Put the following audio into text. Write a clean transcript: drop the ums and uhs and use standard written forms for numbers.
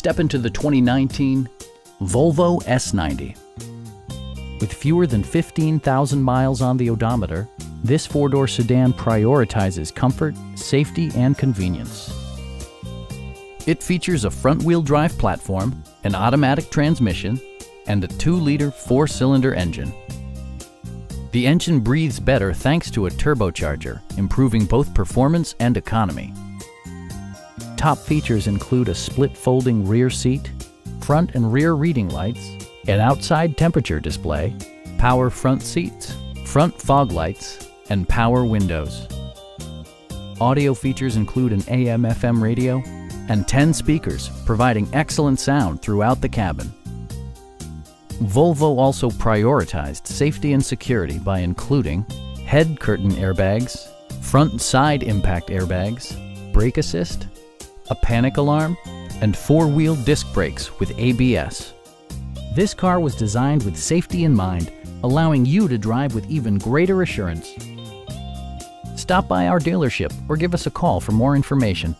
Step into the 2019 Volvo S90. With fewer than 15,000 miles on the odometer, this four-door sedan prioritizes comfort, safety, and convenience. It features a front-wheel drive platform, an automatic transmission, and a 2-liter 4-cylinder engine. The engine breathes better thanks to a turbocharger, improving both performance and economy. Top features include a split folding rear seat, front and rear reading lights, an outside temperature display, power front seats, front fog lights, and power windows. Audio features include an AM/FM radio and 10 speakers, providing excellent sound throughout the cabin. Volvo also prioritized safety and security by including head curtain airbags, front and side impact airbags, brake assist, a panic alarm, and 4-wheel disc brakes with ABS. This car was designed with safety in mind, allowing you to drive with even greater assurance. Stop by our dealership or give us a call for more information.